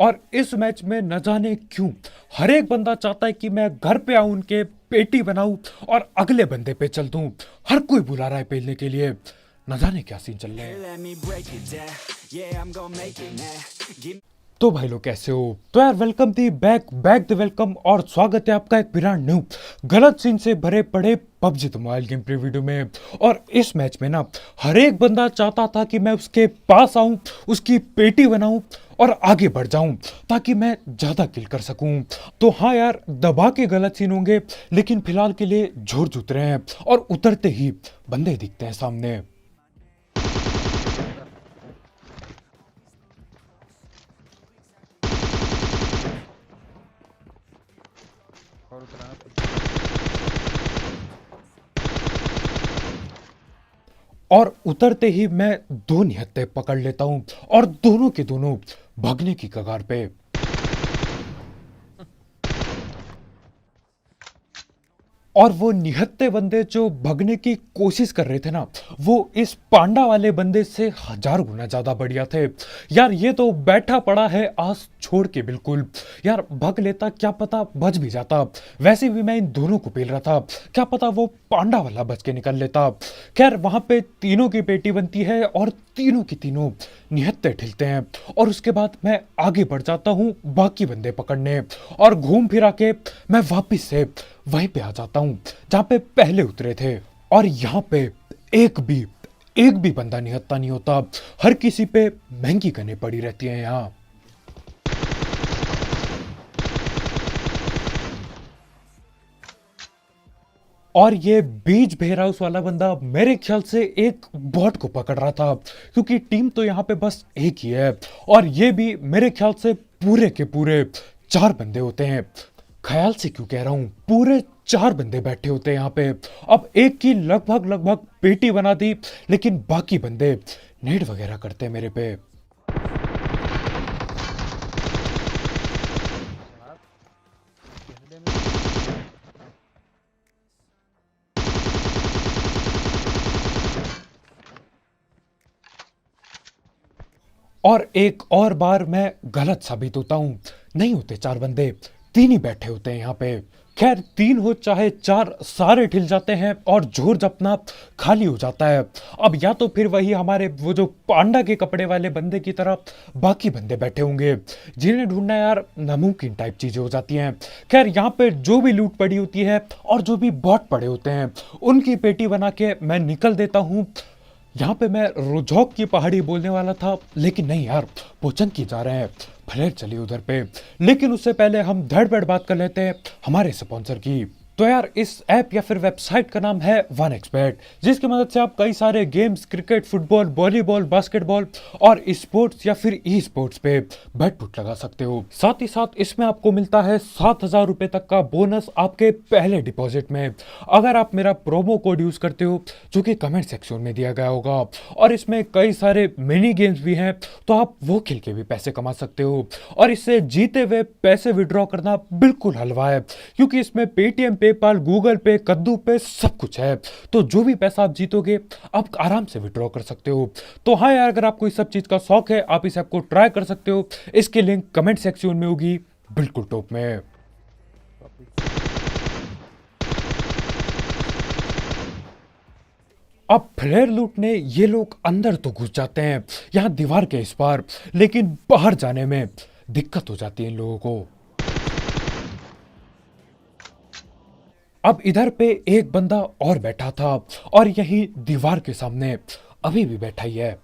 और इस मैच में न जाने क्यों हर एक बंदा चाहता है कि मैं घर पे आऊं, उनके पेटी बनाऊं और अगले बंदे पे चल दूं। हर कोई बुला रहा है पेलने के लिए। न जाने क्या सीन चल रहा है। तो भाई लोग कैसे हो? तो यार welcome the back back the welcome और स्वागत है आपका एक ब्रांड न्यू गलत सीन से भरे पड़े PUBG the mobile game play video में। और इस मैच में ना हर एक बंदा चाहता था कि मैं उसके पास आऊं, उसकी पेटी बनाऊं और आगे बढ़ जाऊं ताकि मैं ज्यादा किल कर सकूं। तो हाँ यार, दबा के गलत सीन होंगे, लेकिन फिलहाल के लिए जोर जुत रहे हैं और उतरते ही बंदे दिखते हैं सामने। और उतराना तो और उतरते ही मैं दो निहत्थे पकड़ लेता हूं और दोनों के दोनों भागने की कगार पे। और वो निहत्थे बंदे जो भगने की कोशिश कर रहे थे ना, वो इस पांडा वाले बंदे से 1000 गुना ज्यादा बढ़िया थे। यार ये तो बैठा पड़ा है आस छोड़ के बिल्कुल। यार भग लेता, क्या पता बच भी जाता। वैसे भी मैं इन दोनों को पेल रहा था, क्या पता वो पांडा वाला बच के निकल लेता। खैर वहां पे तीनों की पेटी बनती है और तीनों की तीनों निहत्थे ठिलते हैं। और उसके बाद मैं आगे बढ़ जाता हूं बाकी बंदे पकड़ने, और घूम फिरा के मैं वापिस से वहीं पे आ जाता हूं जहां पे पहले उतरे थे। और यहां पे एक भी एक भी बंदा निहत्था नहीं होता। हर किसी पे महंगी गनें पड़ी रहती हैं यहां। और ये बीच बेर हाउस वाला बंदा मेरे ख्याल से एक बॉट को पकड़ रहा था, क्योंकि टीम तो यहाँ पे बस एक ही है। और ये भी मेरे ख्याल से पूरे के पूरे 4 बंदे होते हैं। ख्याल से क्यों कह रहा हूं, पूरे 4 बंदे बैठे होते हैं यहाँ पे। अब एक की लगभग लगभग पेटी बना दी, लेकिन बाकी बंदे नेड वगैरह करते हैं मेरे पे। साहब कहने में और एक और बार मैं गलत साबित होता हूं। नहीं होते 4 बंदे, 3 ही बैठे होते हैं यहाँ पे। खैर 3 हो चाहे 4, सारे ठिल जाते हैं और जोर अपना खाली हो जाता है। अब या तो फिर वही हमारे वो जो पांडा के कपड़े वाले बंदे की तरह बाकी बंदे बैठे होंगे, जिन्हें ढूंढना यार नामुमकिन टाइप चीजें हो जाती हैं। खैर यहाँ पे जो भी लूट पड़ी होती है और जो भी बॉट पड़े होते हैं, उनकी पेटी बना के मैं निकल देता हूँ। यहाँ पे मैं रोजौक की पहाड़ी बोलने वाला था, लेकिन नहीं यार, पोचन की जा रहे हैं। फ्लेयर चली उधर पे, लेकिन उससे पहले हम धड़ बढ़ बात कर लेते हैं हमारे स्पॉन्सर की। तो यार इस ऐप या फिर वेबसाइट का नाम है वन एक्सबेट, जिसकी मदद से आप कई सारे games, cricket, football, volleyball, basketball और स्पोर्ट्स या फिर ई स्पोर्ट्स पे बेट पुट लगा सकते हो। साथ ही साथ इसमें आपको मिलता है 7000 रुपए तक का बोनस आपके पहले डिपॉजिट में, अगर आप मेरा प्रोमो कोड यूज करते हो, जो कि कमेंट सेक्शन में दिया गया होगा। और इसमें कई सारे मिनी गेम्स भी हैं, तो आप वो खेल के भी पैसे कमा सकते हो। और इससे जीते हुए पैसे विड्रॉ करना बिल्कुल हलवा है, क्योंकि इसमें पेटीएम, पेपाल, गूगल पे, कद्दू पे सब कुछ है। तो जो भी पैसा आप जीतोगे आप आराम से विड्रॉ कर सकते हो। तो हाँ यार, अगर आपको इस सब चीज का शौक है, आप इस ऐप को ट्राई कर सकते हो। इसकी लिंक कमेंट सेक्शन में होगी, बिल्कुल टॉप में। टॉपिक अब फ्लेयर लूटने ये लोग अंदर तो घुस जाते हैं यहाँ दीवार के इस पार, लेकिन बाहर जाने में दिक्कत हो जाती है इन लोगों को। अब इधर पे एक बंदा और बैठा था, और यही दीवार के सामने अभी भी बैठा ही है।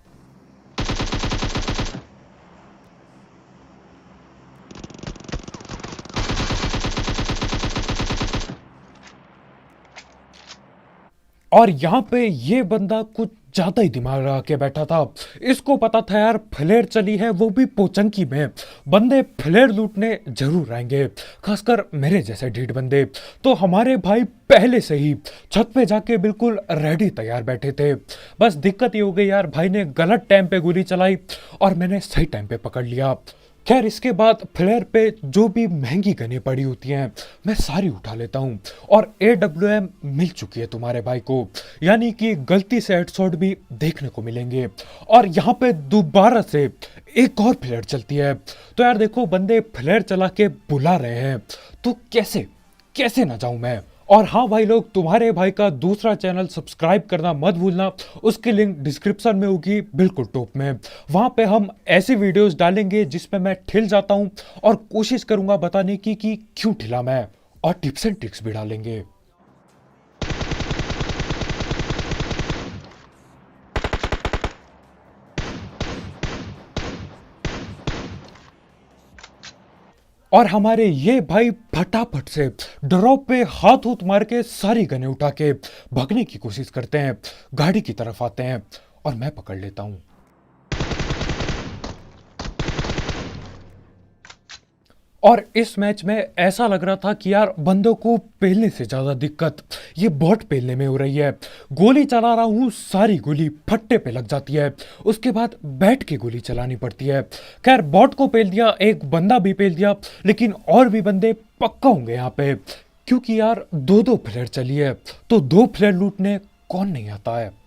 और यहाँ पे ये बंदा कुछ ज्यादा ही दिमाग लगा के बैठा था। इसको पता था यार फ्लेयर चली है, वो भी पोचंकी में। बंदे फ्लेयर लूटने जरूर आएंगे, खासकर मेरे जैसे ढीठ बंदे। तो हमारे भाई पहले से ही छत पे जाके बिल्कुल रेडी तैयार बैठे थे। बस दिक्कत ये हो गई यार, भाई ने गलत टाइम पे गोली चलाई और मैंने सही टाइम पे पकड़ लिया। खैर इसके बाद फ्लेयर पे जो भी महंगी गनें पड़ी होती हैं मैं सारी उठा लेता हूँ और AWM मिल चुकी है तुम्हारे भाई को, यानी कि गलती से हेडशॉट भी देखने को मिलेंगे। और यहाँ पे दोबारा से एक और फ्लेयर चलती है। तो यार देखो बंदे फ्लेयर चला के बुला रहे हैं तो कैसे कैसे ना जाऊं मैं। और हाँ भाई लोग, तुम्हारे भाई का दूसरा चैनल सब्सक्राइब करना मत भूलना, उसकी लिंक डिस्क्रिप्शन में होगी बिल्कुल टॉप में। वहां पे हम ऐसी वीडियोस डालेंगे जिसमें मैं ठिल जाता हूं और कोशिश करूंगा बताने की कि क्यों ठिला मैं, और टिप्स एंड ट्रिक्स भी डालेंगे। और हमारे ये भाई फटाफट से ड्रॉप पे हाथ हुथ मार के सारी गनें उठा के भागने की कोशिश करते हैं, गाड़ी की तरफ आते हैं और मैं पकड़ लेता हूं। और इस मैच में ऐसा लग रहा था कि यार बंदों को पेलने से ज्यादा दिक्कत ये बॉट पेलने में हो रही है। गोली चला रहा हूं, सारी गोली फट्टे पे लग जाती है, उसके बाद बैठ के गोली चलानी पड़ती है। खैर बॉट को पेल दिया, एक बंदा भी पेल दिया, लेकिन और भी बंदे पक्का होंगे यहाँ पे, क्योंकि यार दो दो फ्लेयर चली है तो दो फ्लेयर लूटने कौन नहीं आता है।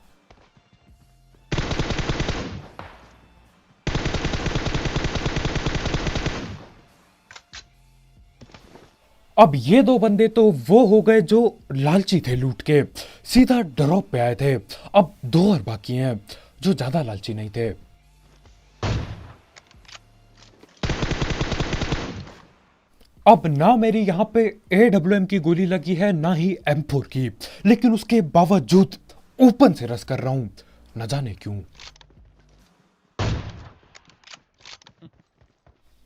अब ये दो बंदे तो वो हो गए जो लालची थे, लूट के सीधा ड्रॉप पे आए थे। अब दो और बाकी हैं जो ज्यादा लालची नहीं थे। अब ना मेरी यहां पे AWM की गोली लगी है ना ही M4 की, लेकिन उसके बावजूद ओपन से रस कर रहा हूं, न जाने क्यों।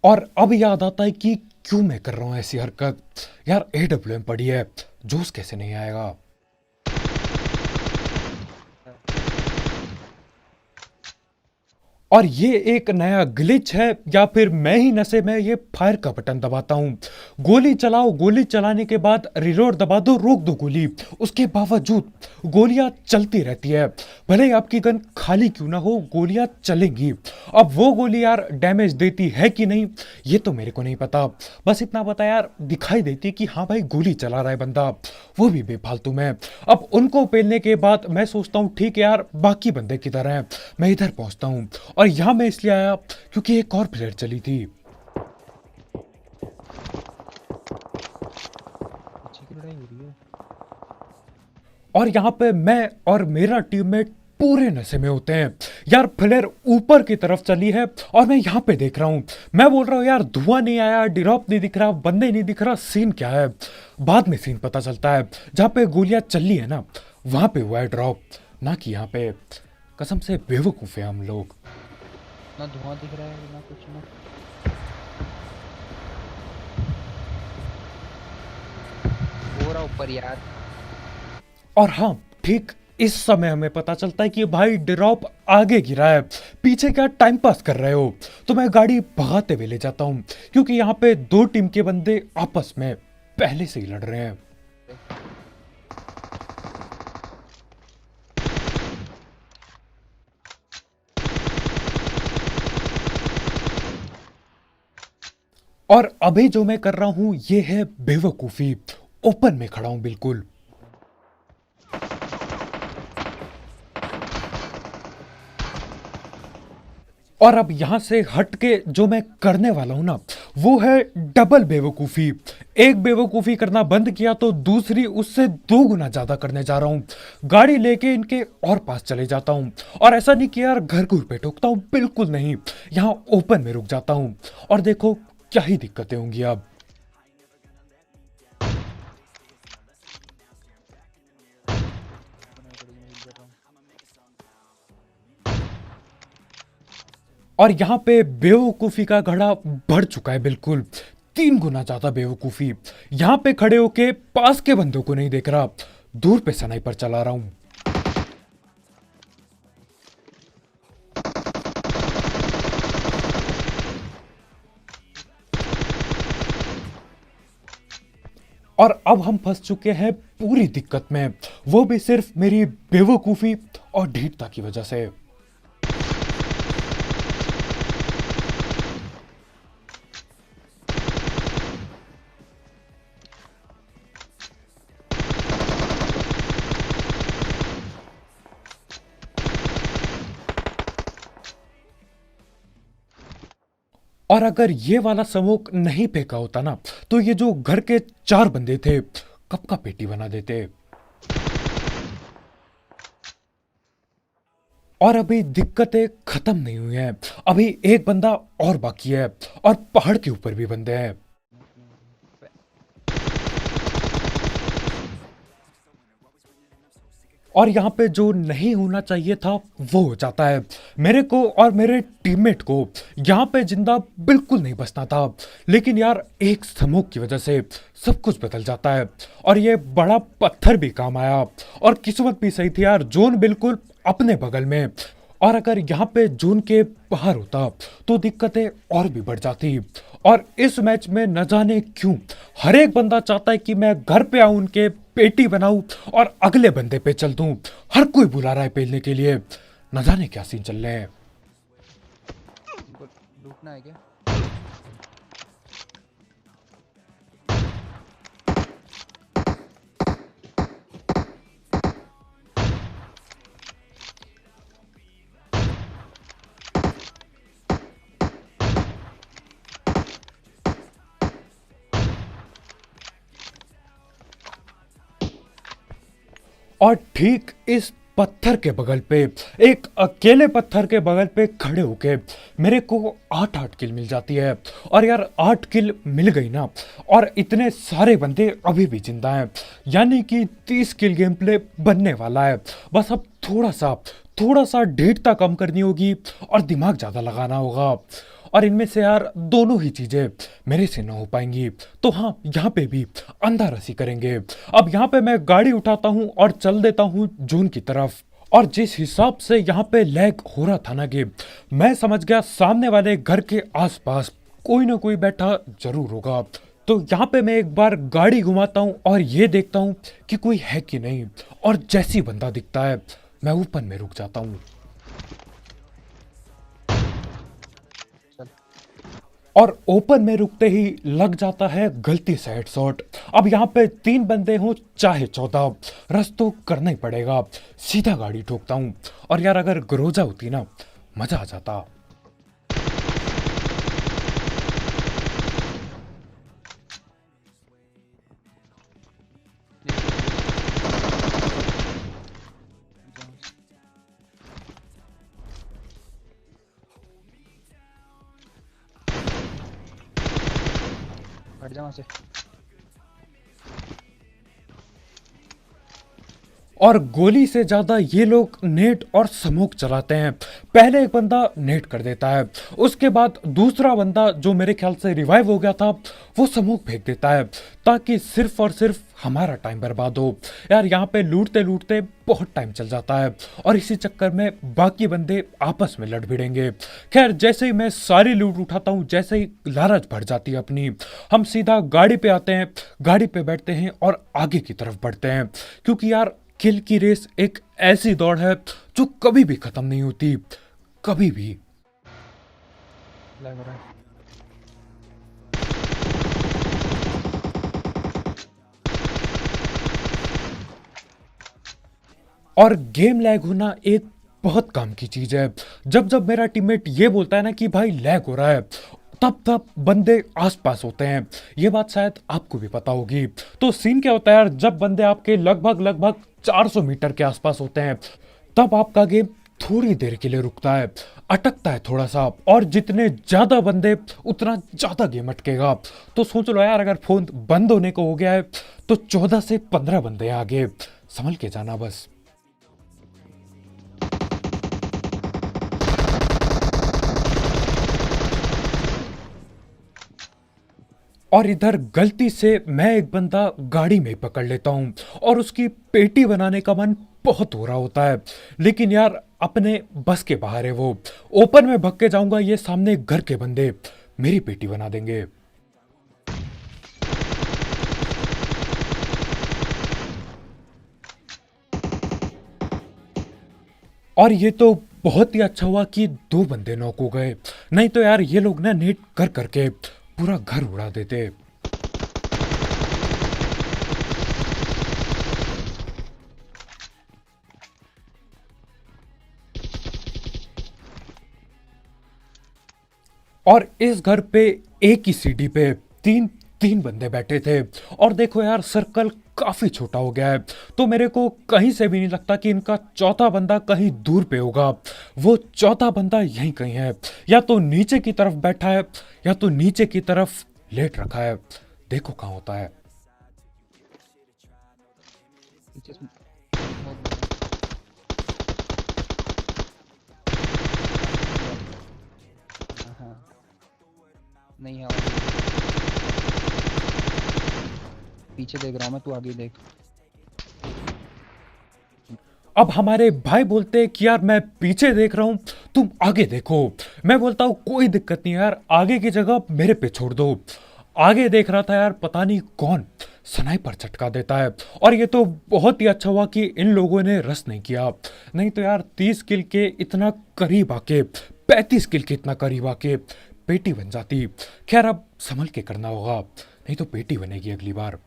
और अब याद आता है कि क्यों मैं कर रहा हूं ऐसी हरकत। यार AWM पड़ी है, जोश कैसे नहीं आएगा। और ये एक नया ग्लिच है या फिर मैं ही नशे में ये फायर का बटन दबाता हूं। गोली चलाओ, गोली चलाने के बाद रिलोड दबा दो, रोक दो गोली, उसके बावजूद गोलियां चलती रहती है। भले ही आपकी गन खाली क्यों ना हो, गोलियां चलेंगी। अब वो गोली यार डैमेज देती है कि नहीं ये तो मेरे को नहीं पता, बस इतना पता यार दिखाई देती कि हाँ भाई गोली चला रहा है बंदा, वो भी बेफालतू में। अब उनको पेलने के बाद मैं सोचता हूँ ठीक है यार बाकी बंदे किधर हैं, मैं इधर पहुंचता हूँ। और यहां मैं इसलिए आया क्योंकि एक और प्लेयर चली थी। पीछे की लड़ाई हो रही है। और यहां पे मैं और मेरा टीममेट पूरे नशे में होते हैं। यार फ्लेयर ऊपर की तरफ चली है और मैं यहां पे देख रहा हूं, मैं बोल रहा हूं यार धुआं नहीं आया, ड्रॉप नहीं दिख रहा, बंदे नहीं दिख रहा, सीन क्या है। बाद में सीन पता चलता है जहां पे गोलियां चली है ना वहां पे हुआ है ड्रॉप, ना कि यहां पे। कसम से बेवकूफ है हम लोग। ना धुआं दिख रहा है ना कुछ ना। हो रहा ऊपर यार। और हाँ ठीक इस समय हमें पता चलता है कि भाई ड्रॉप आगे गिरा है, पीछे क्या टाइम पास कर रहे हो। तो मैं गाड़ी भगाते हुए ले जाता हूँ क्योंकि यहाँ पे दो टीम के बंदे आपस में पहले से ही लड़ रहे हैं। और अभी जो मैं कर रहा हूं ये है बेवकूफी, ओपन में खड़ा हूं बिल्कुल। और अब यहां से हट के जो मैं करने वाला हूं ना वो है डबल बेवकूफी। एक बेवकूफी करना बंद किया तो दूसरी उससे दो गुना ज्यादा करने जा रहा हूं। गाड़ी लेके इनके और पास चले जाता हूं और ऐसा नहीं कि यार घर घूर पे ठोकता हूं, बिल्कुल नहीं, यहां ओपन में रुक जाता हूं। और देखो क्या ही दिक्कतें होंगी अब। बनाई पड़ेगी, मैं हिल कर रहा हूँ। और यहाँ पे बेवकूफी का घड़ा बढ़ चुका है बिल्कुल, 3 गुना ज्यादा बेवकूफी। यहाँ पे खड़े होके पास के बंदों को नहीं देख रहा, दूर पे स्नाइपर चला रहा हूं। और अब हम फंस चुके हैं पूरी दिक्कत में, वो भी सिर्फ मेरी बेवकूफी और ढीठता की वजह से। और अगर ये वाला स्मोक नहीं फेंका होता ना, तो ये जो घर के 4 बंदे थे कब का पेटी बना देते। और अभी दिक्कतें खत्म नहीं हुई हैं, अभी एक बंदा और बाकी है, और पहाड़ के ऊपर भी बंदे हैं। और यहाँ पे जो नहीं होना चाहिए था वो हो जाता है। मेरे को और मेरे टीममेट को यहाँ पे जिंदा बिल्कुल नहीं बचना था, लेकिन यार एक स्मोक की वजह से सब कुछ बदल जाता है। और ये बड़ा पत्थर भी काम आया, और किस्मत भी सही थी यार, जोन बिल्कुल अपने बगल में। और अगर यहाँ पे जोन के बाहर होता तो दिक्कतें और भी बढ़ जाती। और इस मैच में न जाने क्यों हर एक बंदा चाहता है कि मैं घर पे आऊं, उनके पेटी बनाऊं और अगले बंदे पे चल दूं। हर कोई बुला रहा है पेलने के लिए, न जाने क्या सीन चल रहे हैं। इनको लूटना है क्या? और ठीक इस पत्थर के बगल पे, एक अकेले पत्थर के बगल पे खड़े होके मेरे को 8 किल मिल जाती है। और यार 8 किल मिल गई ना, और इतने सारे बंदे अभी भी जिंदा हैं, यानी कि 30 किल गेम प्ले बनने वाला है। बस अब थोड़ा सा ढीठता कम करनी होगी और दिमाग ज़्यादा लगाना होगा। और इनमें से यार दोनों ही चीजें मेरे से ना हो पाएंगी, तो हाँ यहाँ पे भी अंधा रसी करेंगे। अब यहाँ पे मैं गाड़ी उठाता हूँ और चल देता हूँ जोन की तरफ। और जिस हिसाब से यहाँ पे लैग हो रहा था ना गेम, मैं समझ गया सामने वाले घर के आसपास कोई ना कोई बैठा जरूर होगा। तो यहाँ पे मैं एक बार गाड़ी घुमाता हूँ और ये देखता हूँ कि कोई है कि नहीं। और जैसी बंदा दिखता है मैं ओपन में रुक जाता हूँ। चल। और ओपन में रुकते ही लग जाता है गलती से हेडशॉट। अब यहाँ पे 3 बंदे हों चाहे 14, रस तो करना ही पड़ेगा। सीधा गाड़ी ठोकता हूँ। और यार अगर ग्रोजा होती ना, मजा आ जाता। हट जा वहां से। और गोली से ज्यादा ये लोग नेट और स्मोक चलाते हैं। पहले एक बंदा नेट कर देता है, उसके बाद दूसरा बंदा जो मेरे ख्याल से रिवाइव हो गया था वो स्मोक फेंक देता है, ताकि सिर्फ और सिर्फ हमारा टाइम बर्बाद हो। यार यहाँ पे लूटते लूटते बहुत टाइम चल जाता है, और इसी चक्कर में बाकी बंदे आपस में लड़ भिड़ेंगे। खैर जैसे ही मैं सारी लूट उठाता हूँ, जैसे ही लालच बढ़ जाती है अपनी, हम सीधा गाड़ी पे आते हैं, गाड़ी पे बैठते हैं और आगे की तरफ बढ़ते हैं। क्योंकि यार किल की रेस एक ऐसी दौड़ है जो कभी भी खत्म नहीं होती, कभी भी। लग रहा है। और गेम लैग होना एक बहुत काम की चीज है। जब जब मेरा टीममेट ये बोलता है ना कि भाई लैग हो रहा है, तब तब बंदे आसपास होते हैं। ये बात शायद आपको भी पता होगी। तो सीन क्या होता है यार, जब बंदे आपके लगभग 400 मीटर के आसपास होते हैं, तब आपका गेम थोड़ी देर के लिए रुकता है, अटकता है थोड़ा सा। और जितने ज्यादा बंदे उतना ज्यादा गेम अटकेगा। तो सोच लो यार, अगर फोन बंद होने को हो गया है तो 14 से 15 बंदे आगे, संभल के जाना बस। और इधर गलती से मैं एक बंदा गाड़ी में पकड़ लेता हूँ, और उसकी पेटी बनाने का मन बहुत हो रहा होता है, लेकिन यार अपने बस के बाहर है वो। ओपन में भग के जाऊंगा, ये सामने घर के बंदे मेरी पेटी बना देंगे। और ये तो बहुत ही अच्छा हुआ कि 2 बंदे नॉक हो गए, नहीं तो यार ये लोग ना नेट कर करके पूरा घर उड़ा देते। और इस घर पे एक ही सीढ़ी पे तीन तीन बंदे बैठे थे। और देखो यार सर्कल काफी छोटा हो गया है, तो मेरे को कहीं से भी नहीं लगता कि इनका चौथा बंदा कहीं दूर पे होगा। वो चौथा बंदा यहीं कहीं है, या तो नीचे की तरफ बैठा है या तो नीचे की तरफ लेट रखा है। देखो कहाँ होता है। पीछे से बहुत हाँ हाँ, नहीं है और पीछे देख रहा हूँ मैं, तू आगे देख। अब हमारे भाई बोलते हैं कि यार मैं पीछे देख रहा हूं, तुम आगे देखो। मैं बोलता हूं कोई दिक्कत नहीं यार, आगे की जगह मेरे पे छोड़ दो। आगे देख रहा था यार, पता नहीं कौन स्नाइपर चटका देता है। और ये तो बहुत ही अच्छा हुआ कि इन लोगों ने रस नहीं किया, नहीं तो यार 30 किल के इतना करीब आके, 35 किल के इतना करीब आके पेटी बन जाती। खैर अब संभल के करना होगा, नहीं तो पेटी बनेगी अगली बार।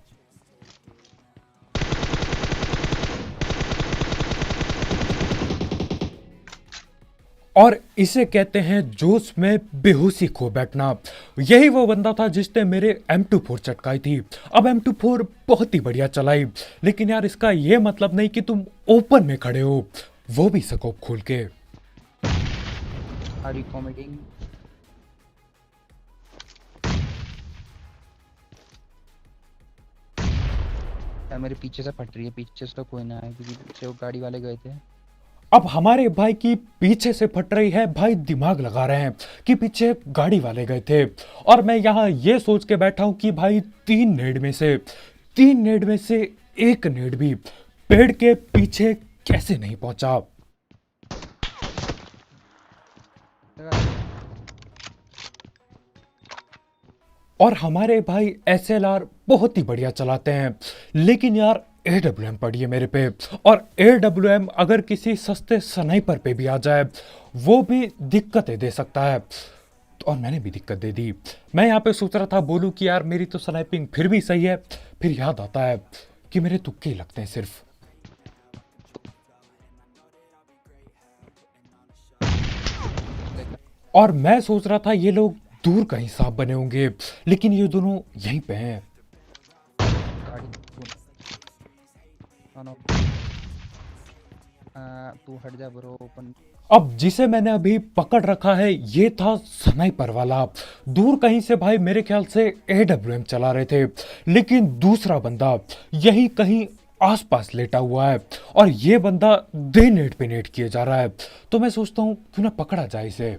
और इसे कहते हैं जोश में बेहोशी खो बैठना। यही वो बंदा था जिसने मेरे M24 चटकाई थी। अब M24 बहुत ही बढ़िया चलाई, लेकिन यार इसका ये मतलब नहीं कि तुम ओपन में खड़े हो, वो भी स्कोप खोल के। Are you commenting? यार मेरे पीछे से फट रही है, पीछे से तो कोई ना है क्योंकि पीछे वो गाड़ी वाले गए थे। अब हमारे भाई की पीछे से फट रही है, भाई दिमाग लगा रहे हैं कि पीछे गाड़ी वाले गए थे। और मैं यहाँ ये सोच के बैठा हूँ कि भाई तीन नेड में से एक नेड भी पेड़ के पीछे कैसे नहीं पहुंचा। और हमारे भाई SLR बहुत ही बढ़िया चलाते हैं, लेकिन यार AWM पड़ी है मेरे पे। और AWM अगर किसी सस्ते स्नाइपर पे भी आ जाए, वो भी दिक्कतें दे सकता है। और मैंने भी दिक्कत दे दी। मैं यहाँ पे सोच रहा था बोलूँ कि यार मेरी तो स्नाइपिंग फिर भी सही है, फिर याद आता है कि मेरे तुक्के ही लगते हैं सिर्फ। और मैं सोच रहा था ये लोग दूर कहीं साफ बने होंगे, लेकिन ये दोनों यहीं पे हैं। गाड़ी नो, तू हट जा ब्रो। ओपन अब जिसे मैंने अभी पकड़ रखा है ये था स्नाइपर वाला। दूर कहीं से भाई मेरे ख्याल से AWM चला रहे थे, लेकिन दूसरा बंदा यही कहीं आसपास लेटा हुआ है। और ये बंदा दे नेट पे नेट किए जा रहा है, तो मैं सोचता हूँ क्यों ना पकड़ा जाए इसे।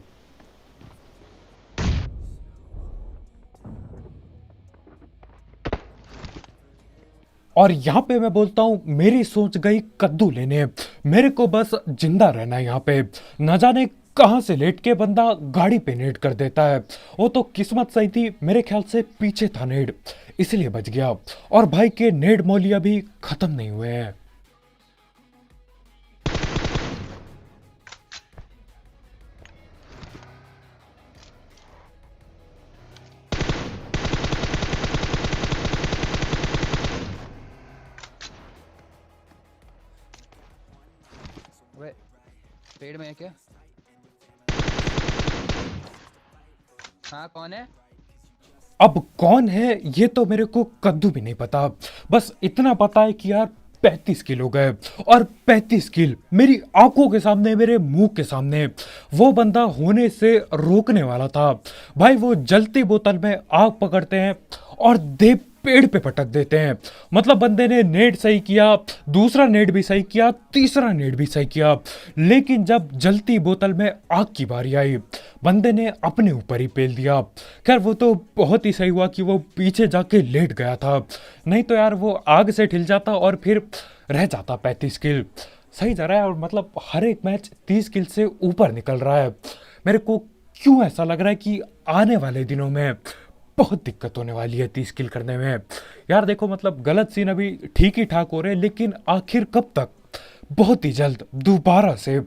और यहाँ पे मैं बोलता हूँ मेरी सोच गई कद्दू लेने। मेरे को बस जिंदा रहना है यहाँ पे। न जाने कहाँ से लेट के बंदा गाड़ी पे नेट कर देता है। वो तो किस्मत सही थी, मेरे ख्याल से पीछे था नेट, इसलिए बच गया। और भाई के नेट मौलिया भी खत्म नहीं हुए हैं। वे पेड़ में है क्या? हाँ कौन है? अब कौन है ये तो मेरे को कद्दू भी नहीं पता। बस इतना पता है कि यार 35 किल हो गए। और 35 किल मेरी आंखों के सामने, मेरे मुंह के सामने वो बंदा होने से रोकने वाला था। भाई वो जलती बोतल में आग पकड़ते हैं और दे पेड़ पे पटक देते हैं। मतलब बंदे ने नेट सही किया, दूसरा नेट भी सही किया, तीसरा नेट भी सही किया, लेकिन जब जलती बोतल में आग की बारी आई, बंदे ने अपने ऊपर ही पेल दिया। खैर वो तो बहुत ही सही हुआ कि वो पीछे जाके लेट गया था, नहीं तो यार वो आग से ठिल जाता और फिर रह जाता 35 किल। सही जा रहा है, और मतलब हर एक मैच 30 किल से ऊपर निकल रहा है। मेरे को क्यों ऐसा लग रहा है कि आने वाले दिनों में बहुत दिक्कत होने वाली है 30 किल करने में। यार देखो मतलब गलत सीन अभी ठीक ही ठाक हो रहे हैं, लेकिन आखिर कब तक? बहुत ही जल्द दोबारा से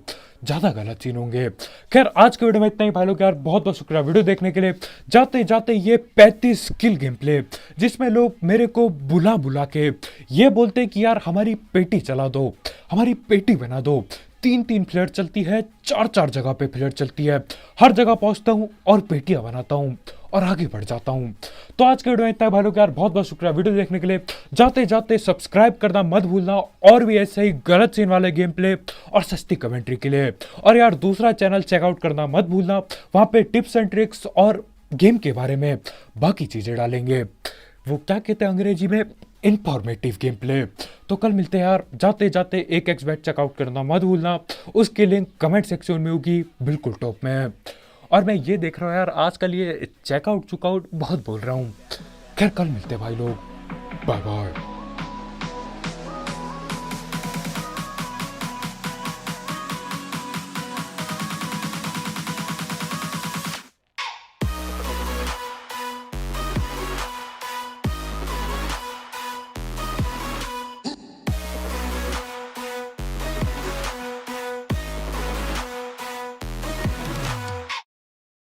ज्यादा गलत सीन होंगे। खैर आज के वीडियो में इतना ही भाई लोग। यार बहुत बहुत शुक्रिया वीडियो देखने के लिए। जाते जाते ये 35 किल गेम प्ले, जिसमें लोग मेरे को बुला बुला के ये बोलते कि यार हमारी पेटी चला दो, हमारी पेटी बना दो, तीन फ्लेयर चलती है, चार जगह पे फ्लेयर चलती है। हर जगह पहुंचता हूँ और पेटियां बनाता हूँ और आगे बढ़ जाता हूँ। तो आज के वीडियो में इतना है भाई लोग यार, बहुत बहुत शुक्रिया वीडियो देखने के लिए। जाते जाते सब्सक्राइब करना मत भूलना, और भी ऐसे ही गलत सीन वाले गेम प्ले और सस्ती कमेंट्री के लिए। और यार दूसरा चैनल चेकआउट करना मत भूलना, वहाँ पे टिप्स एंड ट्रिक्स और गेम के बारे में बाकी चीज़ें डालेंगे। वो क्या कहते हैं अंग्रेजी में, इंफॉर्मेटिव गेम प्ले। तो कल मिलते हैं यार। जाते जाते एक एक्सबैट चेकआउट करना मत भूलना, उसकी लिंक कमेंट सेक्शन में होगी, बिल्कुल टॉप में। और मैं ये देख रहा हूँ यार, आजकल ये चेकआउट चुकआउट बहुत बोल रहा हूँ। खैर कल मिलते हैं भाई लोग, बाय बाय।